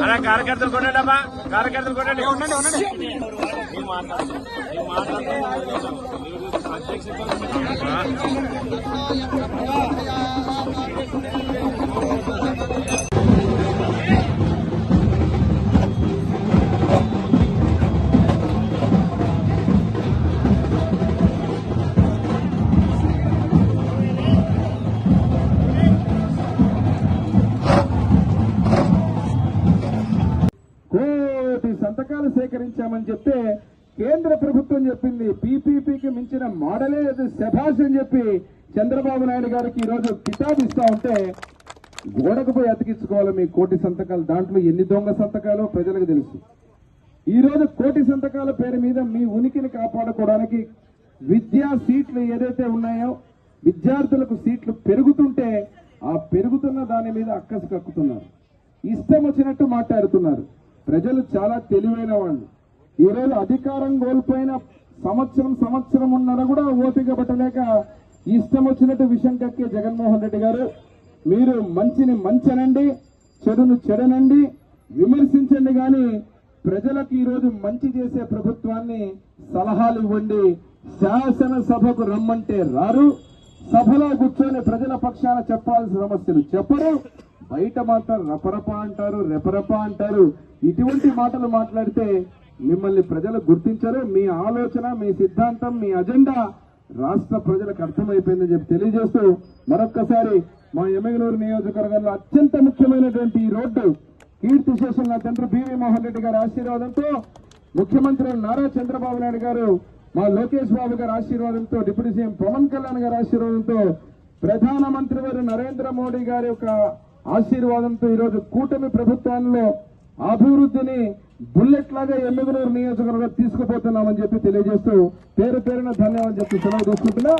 అలా కార్యకర్తలు కొనండి అమ్మా, కార్యకర్తలు కొనండి. సంతకాలు సేకరించామని చెప్తే కేంద్ర ప్రభుత్వం చెప్పింది పీపీపీకి మించిన మోడలే శభాష్ అని చెప్పి చంద్రబాబు నాయుడు గారికి ఈ రోజు కితాబ్ ఇస్తా ఉంటే గోడకు పోయి అతికించుకోవాలి మీ 1,000 సంతకాలు. దాంట్లో ఎన్ని దొంగ సంతకాలో ప్రజలకు తెలుసు. ఈ రోజు 1,000 సంతకాల పేరు మీద మీ ఉనికిని కాపాడుకోవడానికి విద్యా సీట్లు ఏదైతే ఉన్నాయో విద్యార్థులకు సీట్లు పెరుగుతుంటే ఆ పెరుగుతున్న దాని మీద అక్కసు కక్కుతున్నారు, ఇష్టం వచ్చినట్టు మాట్లాడుతున్నారు. ప్రజలు చాలా తెలివైన వాళ్ళు. ఈరోజు అధికారం కోల్పోయిన సంవత్సరం ఉన్నర కూడా ఓపిక పట్టలేక ఇష్టం వచ్చినట్టు విషయం కక్కే జగన్మోహన్ రెడ్డి గారు, మీరు మంచిని మంచనండి, చెడును చెడనండి, విమర్శించండి, కానీ ప్రజలకు ఈరోజు మంచి చేసే ప్రభుత్వాన్ని సలహాలు ఇవ్వండి. శాసనసభకు రమ్మంటే రారు, సభలో కూర్చొని ప్రజల పక్షాన చెప్పాల్సిన సమస్యలు చెప్పరు, బయట మాత్రం రపరపా అంటారు, రెపరపా అంటారు. ఇటువంటి మాటలు మాట్లాడితే మిమ్మల్ని ప్రజలు గుర్తించరు. మీ ఆలోచన, మీ సిద్ధాంతం, మీ అజెండా రాష్ట్ర ప్రజలకు అర్థమైపోయిందని చెప్పి తెలియజేస్తూ మరొక్కసారి మా ఎమ్మిగనూరు నియోజకవర్గంలో అత్యంత ముఖ్యమైనటువంటి ఈ రోడ్డు కీర్తిశేషం నా తండ్రి బివి మోహన్ రెడ్డి గారి ఆశీర్వాదంతో, ముఖ్యమంత్రి నారా చంద్రబాబు నాయుడు గారు, మా లోకేష్ బాబు గారి ఆశీర్వాదంతో, డిప్యూటీ సీఎం పవన్ కళ్యాణ్ గారి ఆశీర్వాదంతో, ప్రధానమంత్రి వారు నరేంద్ర మోడీ గారి యొక్క ఆశీర్వాదంతో ఈరోజు కూటమి ప్రభుత్వంలో అభివృద్ధిని బుల్లెట్ లాగా ఎమ్మిగనూరు నియోజకవర్గం తీసుకుపోతున్నామని చెప్పి తెలియజేస్తూ పేరు పేరున ధన్యవాదాలు చెప్పి సెలవు తీసుకుంటున్నా.